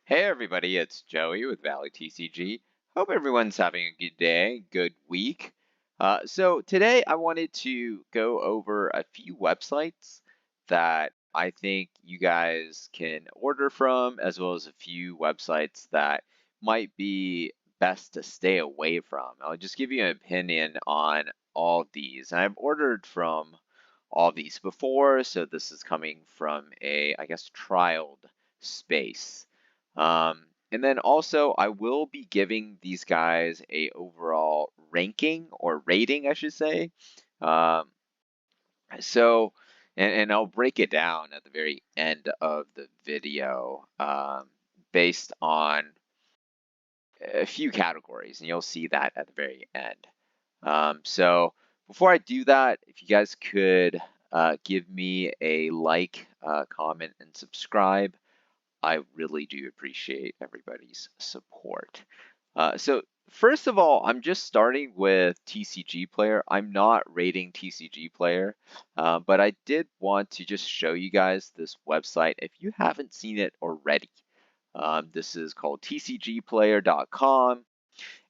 Hey everybody, it's Joey with Valley TCG. Hope everyone's having a good day, good week. So today I wanted to go over a few websites that I think you guys can order from, as well as a few websites that might be best to stay away from. I'll just give you an opinion on all of these. And I've ordered from all of these before, so this is coming from a, I guess, trialed space. And then also, I will be giving these guys a overall ranking or rating, I should say. Um, so, and I'll break it down at the very end of the video based on a few categories, and you'll see that at the very end. So before I do that, if you guys could give me a like, comment, and subscribe. I really do appreciate everybody's support. So first of all, I'm just starting with TCGplayer. I'm not rating TCGplayer, but I did want to just show you guys this website if you haven't seen it already. This is called TCGplayer.com.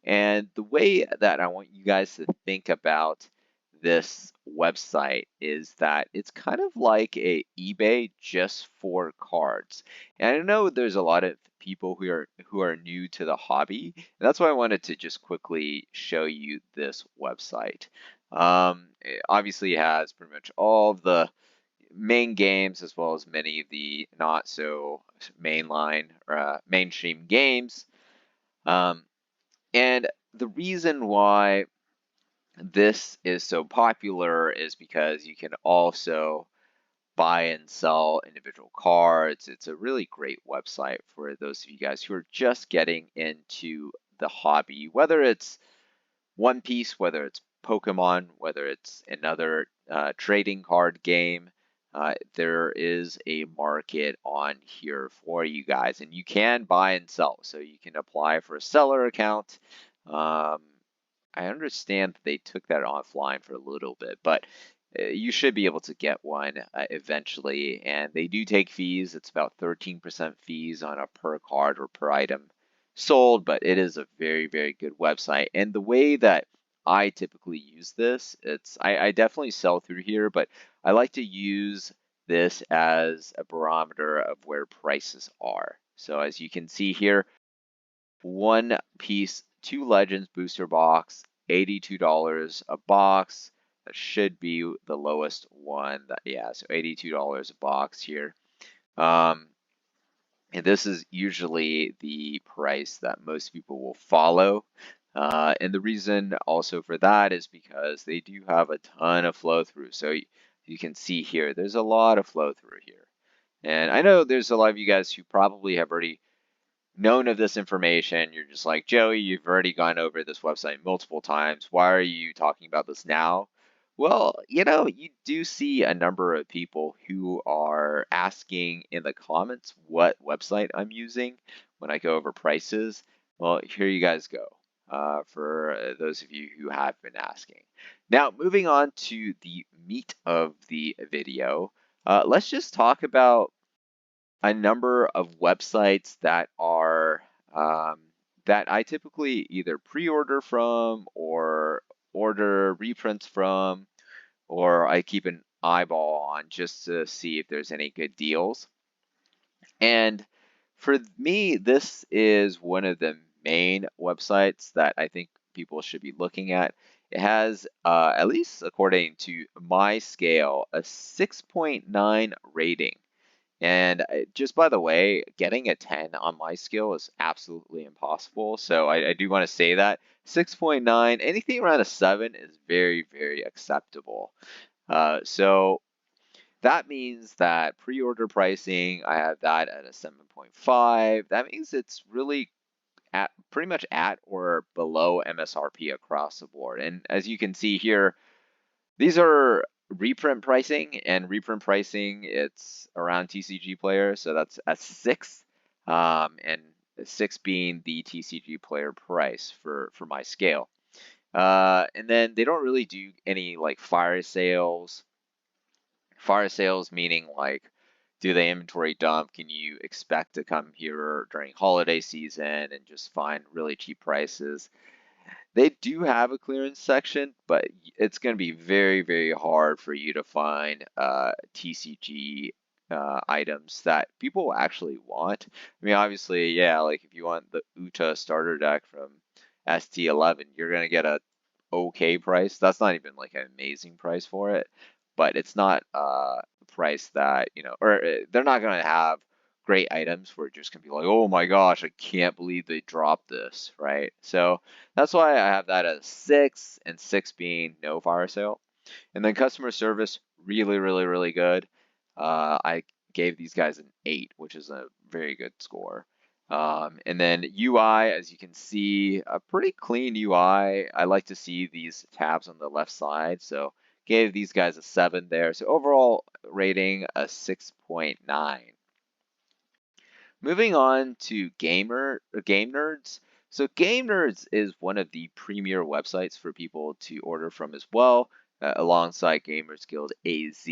And the way that I want you guys to think about this website is that it's kind of like a eBay just for cards. And I know there's a lot of people who are new to the hobby, and that's why I wanted to just quickly show you this website. It obviously has pretty much all of the main games as well as many of the not so mainline or mainstream games. Um, and the reason why this is so popular is because you can also buy and sell individual cards. It's a really great website for those of you guys who are just getting into the hobby, whether it's One Piece, whether it's Pokemon, whether it's another trading card game. There is a market on here for you guys, and you can buy and sell. So you can apply for a seller account. Um, I understand that they took that offline for a little bit, but you should be able to get one eventually. And they do take fees. It's about 13% fees on a per card or per item sold, but it is a very, very good website. And the way that I typically use this, I definitely sell through here, but I like to use this as a barometer of where prices are. So as you can see here, One Piece 2 Legends booster box, $82 a box. That should be the lowest one. Yeah, so $82 a box here. And this is usually the price that most people will follow. And the reason also for that is because they do have a ton of flow through. So you can see here, there's a lot of flow through here. And I know there's a lot of you guys who probably have already known of this information. You're just like, Joey, you've already gone over this website multiple times. Why are you talking about this now? Well, you do see a number of people who are asking in the comments what website I'm using when I go over prices. Well, here you guys go for those of you who have been asking. Now, moving on to the meat of the video, let's just talk about a number of websites that are that I typically either pre-order from or order reprints from, or I keep an eyeball on just to see if there's any good deals. And for me, this is one of the main websites that I think people should be looking at. It has, at least according to my scale, a 6.9 rating. And just by the way, getting a 10 on my scale is absolutely impossible. So I do want to say that 6.9, anything around a 7 is very, very acceptable. So that means that pre-order pricing, I have that at a 7.5. That means it's really at pretty much at or below MSRP across the board. And as you can see here, these are reprint pricing, and reprint pricing, it's around TCGplayer, so that's a 6, and 6 being the TCGplayer price for my scale. And then they don't really do any like fire sales. Fire sales meaning like do they inventory dump? Can you expect to come here during holiday season and just find really cheap prices? They do have a clearance section, but it's going to be very, very hard for you to find TCG items that people actually want. I mean, obviously, yeah, like if you want the Uta starter deck from ST11, you're going to get a okay price. That's not even like an amazing price for it, but it's not a price that, or they're not going to have great items where it's just going to be like, oh my gosh, I can't believe they dropped this, right? So that's why I have that as 6, and 6 being no fire sale. And then customer service, really, really, really good. I gave these guys an 8, which is a very good score. And then UI, as you can see, a pretty clean UI. I like to see these tabs on the left side, so gave these guys a 7 there. So overall rating a 6.9. Moving on to Game Nerdz. So Game Nerdz is one of the premier websites for people to order from as well, alongside Gamers Guild AZ.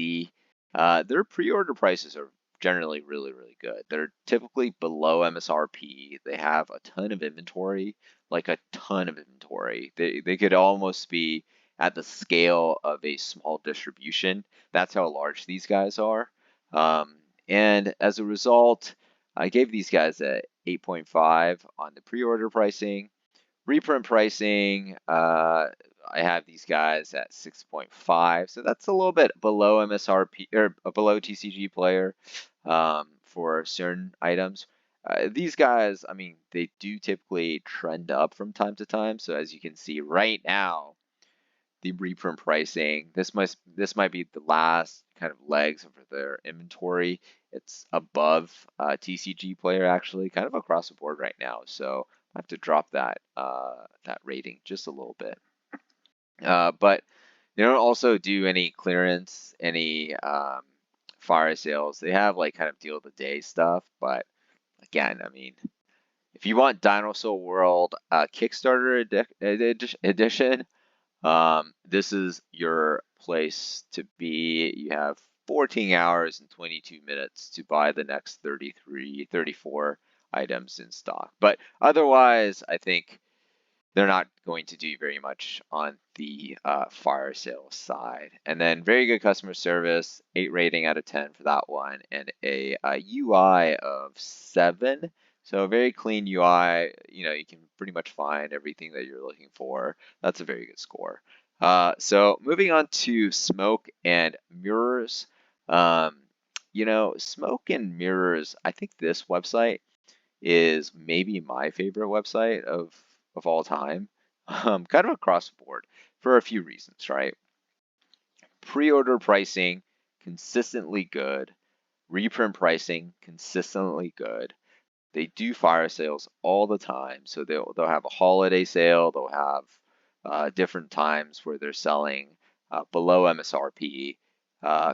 Their pre-order prices are generally really, really good. They're typically below MSRP. They have a ton of inventory, like a ton of inventory. They could almost be at the scale of a small distribution. That's how large these guys are. And as a result, I gave these guys a 8.5 on the pre-order pricing. Reprint pricing, I have these guys at 6.5, so that's a little bit below MSRP or below TCGplayer for certain items. These guys, I mean, they do typically trend up from time to time. So as you can see right now, the reprint pricing, this might be the last kind of legs of their inventory. It's above TCGplayer actually, kind of across the board right now. So I have to drop that that rating just a little bit. But they don't also do any clearance, any fire sales. They have like kind of deal of the day stuff, but again, I mean, if you want Dinosaur World Kickstarter edition, this is your place to be. You have 14 hours and 22 minutes to buy the next 33, 34 items in stock. But otherwise, I think they're not going to do very much on the fire sale side. And then very good customer service, 8 rating out of 10 for that one, and a UI of 7. So a very clean UI. You can pretty much find everything that you're looking for. That's a very good score. So moving on to Smoke and Mirrors. Smoke and Mirrors, I think this website is maybe my favorite website of all time, kind of across the board for a few reasons, right? Pre-order pricing, consistently good. Reprint pricing, consistently good. They do fire sales all the time, so they'll have a holiday sale. They'll have different times where they're selling below MSRP.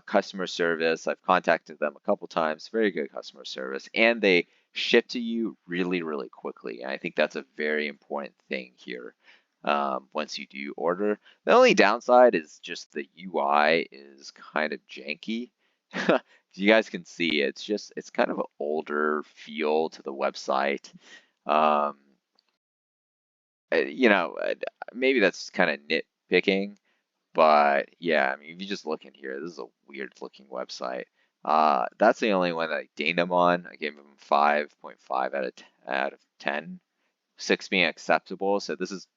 Customer service, I've contacted them a couple times. Very good customer service, and they ship to you really, really quickly. And I think that's a very important thing here. Once you do order, the only downside is just the UI is kind of janky. You guys can see, it's kind of an older feel to the website. Um, Maybe that's kind of nitpicking, but yeah, I mean, if you just look in here, this is a weird looking website. That's the only one that I dinged him on. I gave him 5.5 out of 10, 6 being acceptable. So this is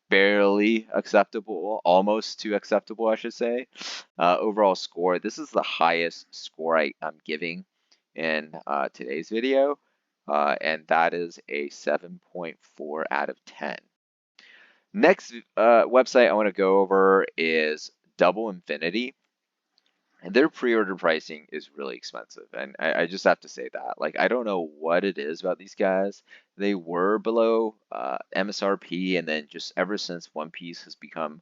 barely acceptable, almost too acceptable, I should say. Overall score, this is the highest score I'm giving in today's video, and that is a 7.4 out of 10. Next website I want to go over is Double Infinity. And their pre-order pricing is really expensive. And I just have to say that. Like, I don't know what it is about these guys. They were below MSRP, and then just ever since One Piece has become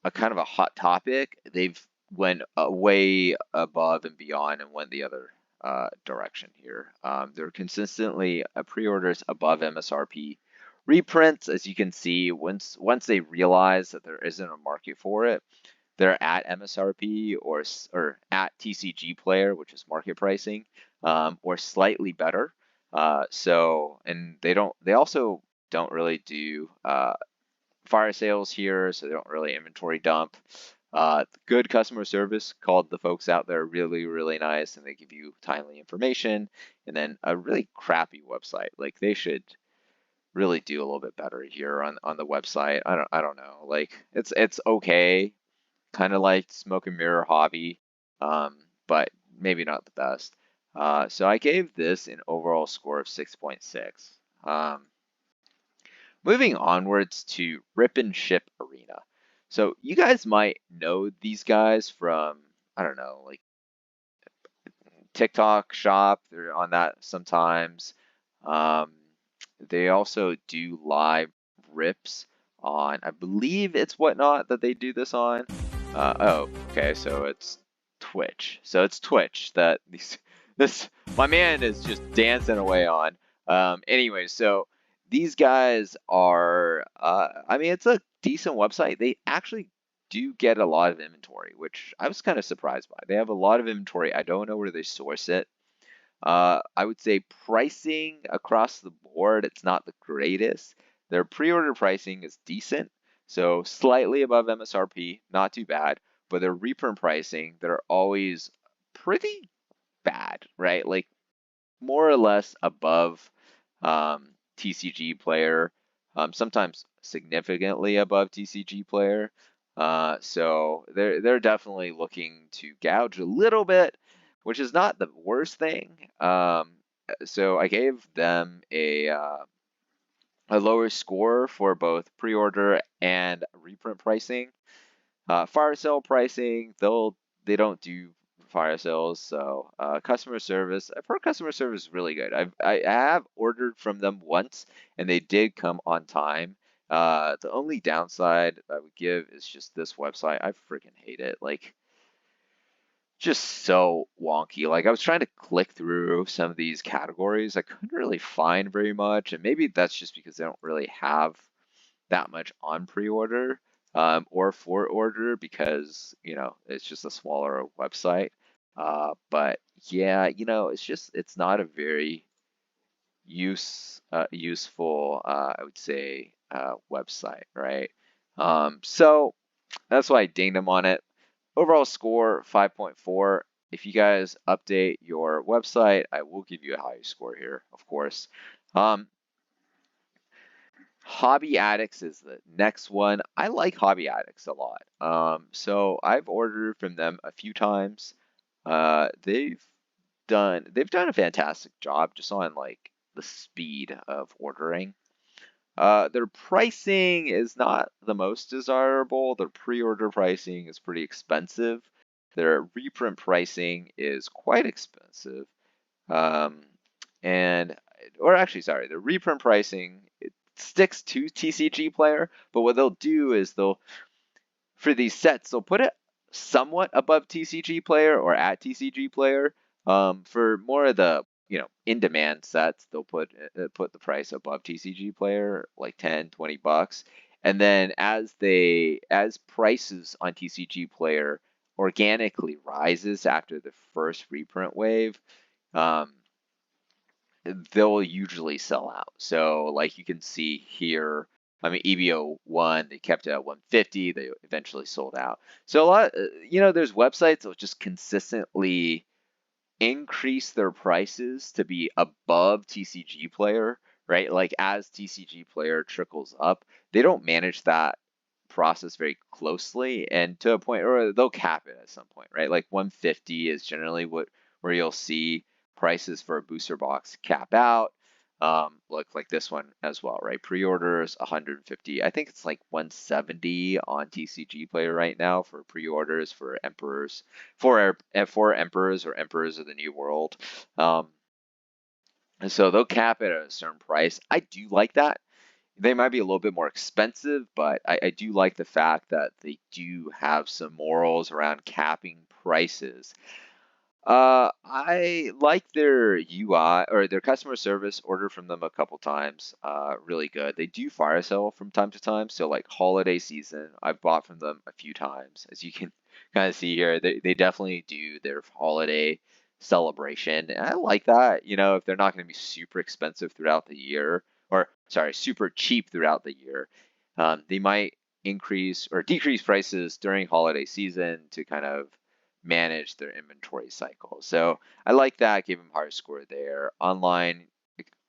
a kind of a hot topic, they've went way above and beyond and went the other direction here. They're consistently pre-orders above MSRP. Reprints, as you can see, once they realize that there isn't a market for it, they're at MSRP or at TCGplayer, which is market pricing, or slightly better. And they also don't really do fire sales here, so they don't really inventory dump. Good customer service, called the folks out there really, really nice, and they give you timely information. And then a really crappy website. Like they should really do a little bit better here on the website. I don't know. Like it's okay, kind of like smoke and mirror hobby, but maybe not the best. So I gave this an overall score of 6.6. Moving onwards to Rip and Ship Arena. So you guys might know these guys from, I don't know, like TikTok Shop. They're on that sometimes. Um, they also do live rips on, I believe it's Whatnot that they do this on. Oh, okay, so it's Twitch. So it's Twitch that this my man is just dancing away on. Anyway, so these guys are, I mean, it's a decent website. They actually do get a lot of inventory, which I was kind of surprised by. They have a lot of inventory. I don't know where they source it. I would say pricing across the board, it's not the greatest. Their pre-order pricing is decent, so slightly above MSRP, not too bad. But their reprint pricing, they're always pretty bad, right? Like more or less above TCGplayer, sometimes significantly above TCGplayer. So they're definitely looking to gouge a little bit, which is not the worst thing. So I gave them a lower score for both pre-order and reprint pricing. Fire sale pricing, they don't do fire sales, so customer service. I've heard customer service is really good. I have ordered from them once, and they did come on time. The only downside I would give is just this website. I freaking hate it. Like, just so wonky. Like, I was trying to click through some of these categories. I couldn't really find very much, and maybe that's just because they don't really have that much on pre-order or for order because it's just a smaller website. But yeah, it's not a very useful I would say website, right? So that's why I dinged them on it. Overall score 5.4. If you guys update your website, I will give you a higher score here, of course. Hobby Addicts is the next one. I like Hobby Addicts a lot. So I've ordered from them a few times. They've done a fantastic job just on like the speed of ordering. Their pricing is not the most desirable. Their pre-order pricing is pretty expensive. Their reprint pricing is quite expensive. Um, and or actually, sorry, the reprint pricing it sticks to TCGplayer, but what they'll do is for these sets they'll put it somewhat above TCGplayer or at TCGplayer. For more of the in-demand sets, they'll put the price above TCGplayer, like 10, $20. And then as prices on TCGplayer organically rises after the first reprint wave, um, they'll usually sell out. So like you can see here, I mean, EBO 1, they kept it at 150, they eventually sold out. So a lot, there's websites that will just consistently increase their prices to be above TCGplayer, right? Like as TCGplayer trickles up, they don't manage that process very closely and to a point, or they'll cap it at some point, right? Like 150 is generally where you'll see prices for a booster box cap out. Look like this one as well, right? Pre-orders 150. I think it's like 170 on TCGplayer right now for pre-orders for Emperors, for Emperors or Emperors of the New World. And so they'll cap it at a certain price. I do like that. They might be a little bit more expensive, but I do like the fact that they do have some morals around capping prices. I like their UI or their customer service. Ordered from them a couple times. Really good. They do fire sale from time to time. So like holiday season, I've bought from them a few times. As you can kind of see here, they definitely do their holiday celebration. And I like that. You know, if they're not going to be super expensive throughout the year, or sorry, super cheap throughout the year, they might increase or decrease prices during holiday season to kind of manage their inventory cycle. So I like that, gave them higher score there. Online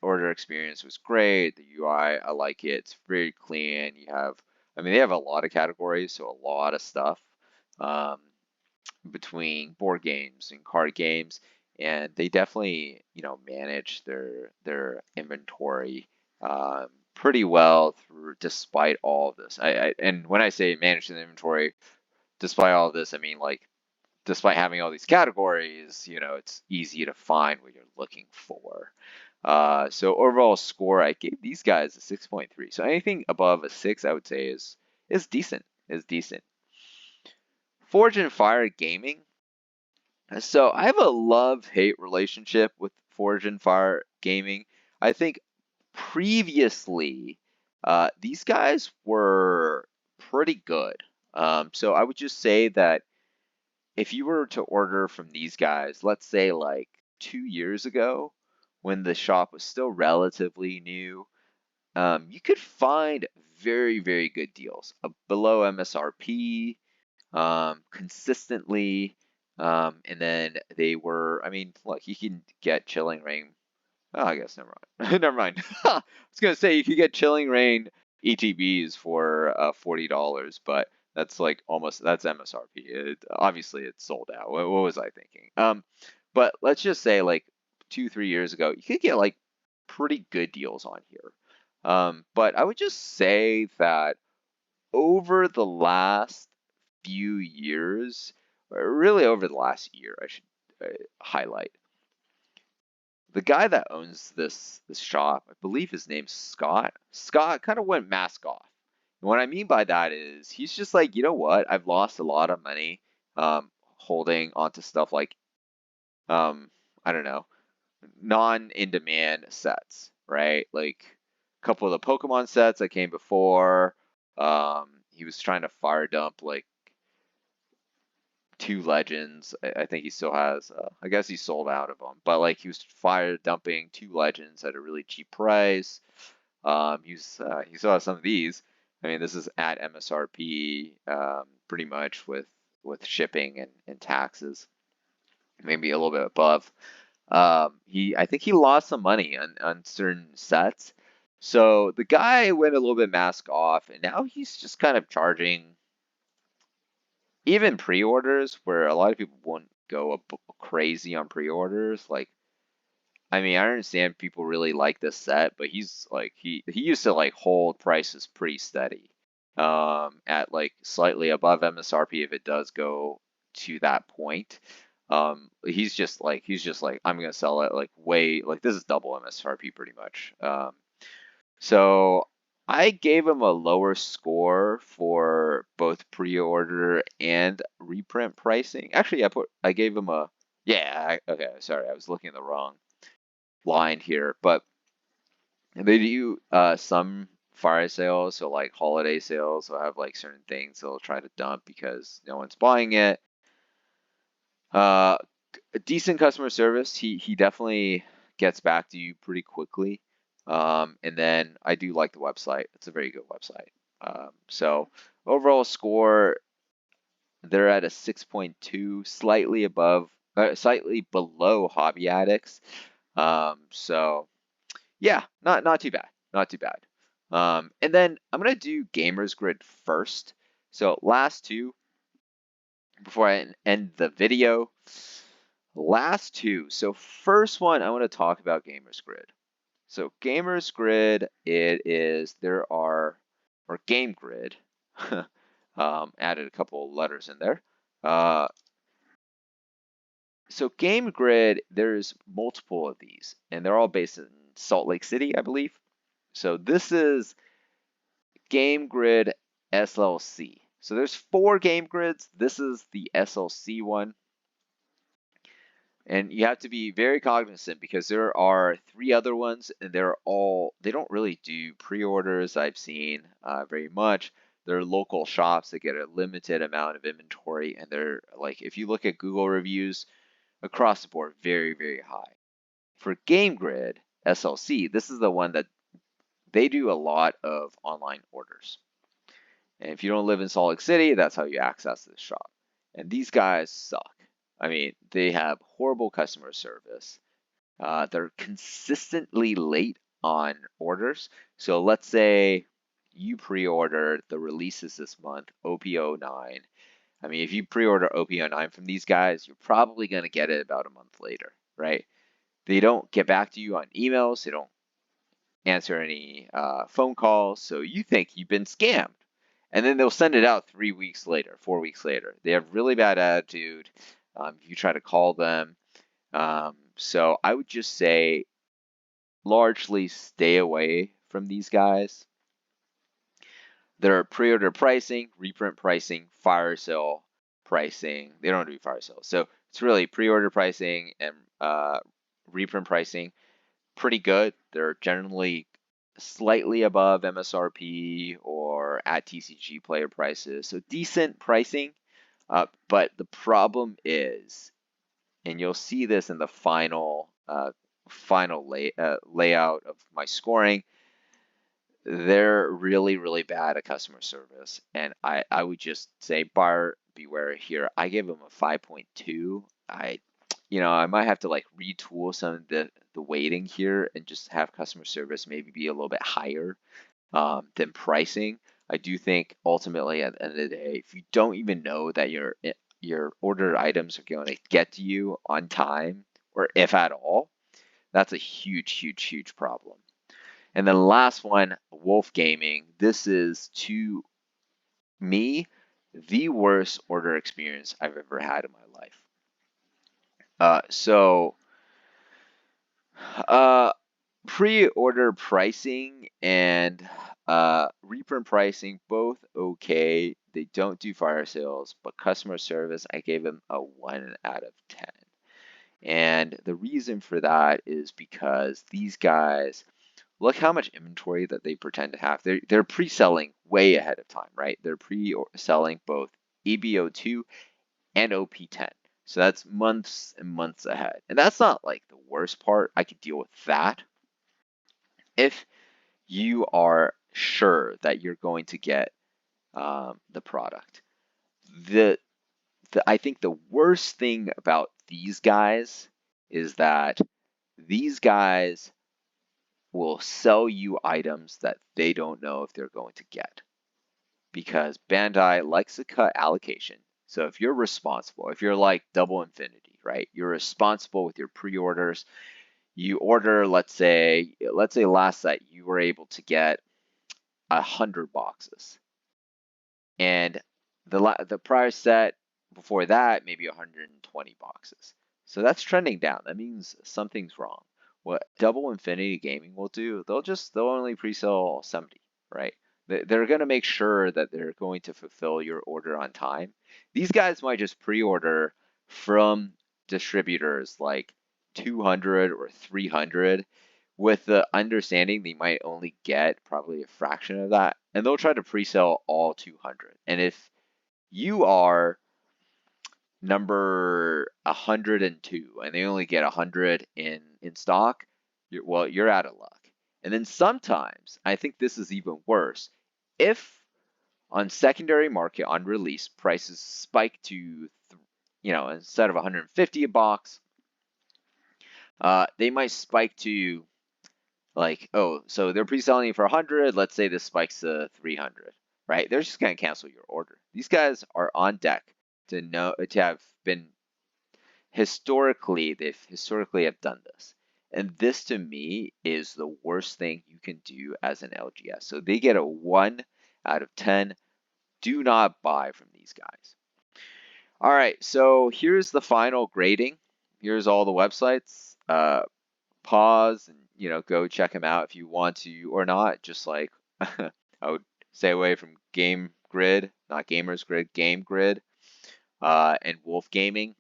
order experience was great. The UI, I like it. It's very clean. You have, I mean, they have a lot of categories, so a lot of stuff um, between board games and card games, and they definitely, you know, manage their inventory pretty well through despite all of this. And when I say manage the inventory, despite all of this, I mean like despite having all these categories, you know, it's easy to find what you're looking for. So overall score, I gave these guys a 6.3. So anything above a 6, I would say is decent. Is decent. Forge and Fire Gaming. So I have a love-hate relationship with Forge and Fire Gaming. I think previously, these guys were pretty good. So I would just say that if you were to order from these guys, let's say like 2 years ago, when the shop was still relatively new, you could find very, very good deals below MSRP, consistently. And then they were, I mean, look, you can get Chilling Reign. Oh, I guess never mind. Never mind. I was gonna say you could get Chilling Reign ETBs for $40, but that's like almost that's MSRP. Obviously it's sold out. What was I thinking? But let's just say like 2, 3 years ago, you could get like pretty good deals on here. But I would just say that over the last few years, or really over the last year, I should highlight the guy that owns this shop. I believe his name's Scott. Scott kind of went mask off. And what I mean by that is he's just like, you know what? I've lost a lot of money holding onto stuff like I don't know, non in demand sets, right? Like a couple of the Pokemon sets that came before. He was trying to fire dump like two legends. I think he still has. I guess he sold out of them, but like he was fire dumping two legends at a really cheap price. He still has some of these. I mean, this is at MSRP, pretty much with shipping and taxes, maybe a little bit above. I think he lost some money on certain sets. So the guy went a little bit mask off, and now he's just kind of charging even pre-orders where a lot of people won't go crazy on pre-orders. Like, I mean, I understand people really like this set, but he's like he used to like hold prices pretty steady, at like slightly above MSRP if it does go to that point. He's just like I'm gonna sell it like way like this is double MSRP pretty much. So I gave him a lower score for both pre-order and reprint pricing. Actually, I gave him a yeah, okay, sorry, I was looking at the wrong line here, but they do some fire sales, so like holiday sales, they'll have like certain things they'll try to dump because no one's buying it. Uh, Decent customer service. He definitely gets back to you pretty quickly. And then I do like the website. It's a very good website. So overall score, they're at a 6.2, slightly below Hobby Addicts. So yeah, not too bad, not too bad. And then I'm gonna do Gamers Grid first. So last two before I end the video. Last two. So first one, I want to talk about Gamers Grid. So Gamers Grid, or Game Grid, added a couple letters in there. So Game Grid, there's multiple of these, and they're all based in Salt Lake City, I believe. So this is Game Grid SLC. So there's 4 Game Grids. This is the SLC one. And you have to be very cognizant because there are 3 other ones, and they don't really do pre-orders, I've seen very much. They're local shops that get a limited amount of inventory, and they're like, if you look at Google reviews across the board, very, very high. For Grid SLC, this is the one that they do a lot of online orders. And if you don't live in Salt Lake City, that's how you access this shop. And these guys suck. I mean, they have horrible customer service. They're consistently late on orders. So let's say you pre-order the releases this month, OP09. I mean, if you pre-order OP09 from these guys, you're probably going to get it about a month later, right? They don't get back to you on emails. They don't answer any phone calls. So you think you've been scammed. And then they'll send it out 3 weeks later, 4 weeks later. They have really bad attitude if you try to call them. So I would just say largely stay away from these guys. Their pre-order pricing, reprint pricing, fire sale pricing. They don't do fire sales. So it's really pre-order pricing and reprint pricing. Pretty good. They're generally slightly above MSRP or at TCGplayer prices. So decent pricing. But the problem is, and you'll see this in the final layout of my scoring, they're really, really bad at customer service. And I would just say buyer beware here. I gave them a 5.2. I might have to like retool some of the weighting here and just have customer service maybe be a little bit higher than pricing. I do think ultimately at the end of the day, if you don't even know that your ordered items are going to get to you on time, or if at all, that's a huge, huge, huge problem. And then last one, Wolf Gaming. This is, to me, the worst order experience I've ever had in my life. Pre-order pricing and reprint pricing, both okay. They don't do fire sales, but customer service, I gave them a 1 out of 10. And the reason for that is because these guys, look how much inventory that they pretend to have. They're pre-selling way ahead of time, right? They're pre-selling both EBO2 and OP10. So that's months and months ahead. And that's not like the worst part. I could deal with that if you are sure that you're going to get the product. I think the worst thing about these guys is that these guys will sell you items that they don't know if they're going to get, because Bandai likes to cut allocation. So if you're responsible, if you're like Double Infinity, right? You're responsible with your pre-orders. You order, let's say last set you were able to get 100 boxes, and the prior set before that maybe 120 boxes. So that's trending down. That means something's wrong. What Double Infinity Gaming will do, they'll only pre-sell 70, right? They're going to make sure that they're going to fulfill your order on time. These guys might just pre-order from distributors like 200 or 300 with the understanding they might only get probably a fraction of that, and they'll try to pre-sell all 200. And if you are number 102 and they only get 100 in stock, you're out of luck. And then sometimes, I think this is even worse, if on secondary market on release prices spike to, instead of 150 a box, they might spike to like, so they're pre-selling for 100. Let's say this spikes to 300, right? They're just going to cancel your order. These guys are on deck to have been they've historically have done this. And this to me is the worst thing you can do as an LGS. So they get a 1 out of 10. Do not buy from these guys. All right, so here's the final grading. Here's all the websites. Pause and go check them out if you want to or not. Just like I would stay away from Game Grid, not Gamers Grid, Game Grid, and Wolf Gaming.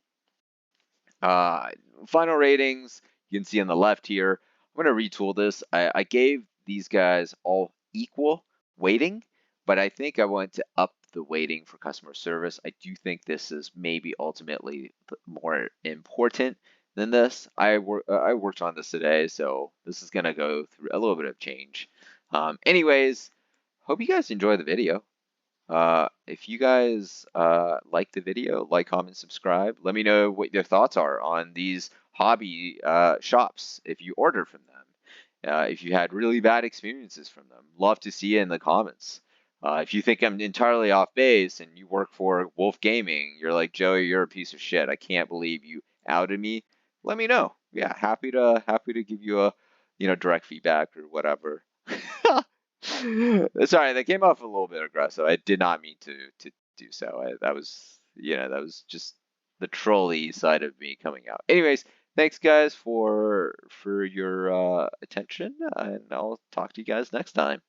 Uh, Final ratings, you can see on the left here. I'm going to retool this. I gave these guys all equal weighting, but I think I want to up the weighting for customer service. I do think this is maybe ultimately more important than this. I worked on this today, so this is going to go through a little bit of change. Anyways, hope you guys enjoy the video. If you guys like the video, like, comment, subscribe. Let me know what your thoughts are on these hobby shops if you order from them. If you had really bad experiences from them, love to see it in the comments. If you think I'm entirely off base and you work for Wolf Gaming, you're like, Joey, you're a piece of shit. I can't believe you outed me. Let me know. Yeah, happy to give you a direct feedback or whatever. Sorry, that came off a little bit aggressive. I did not mean to do so. That was that was just the trolley side of me coming out. Anyways, thanks guys for your attention, and I'll talk to you guys next time.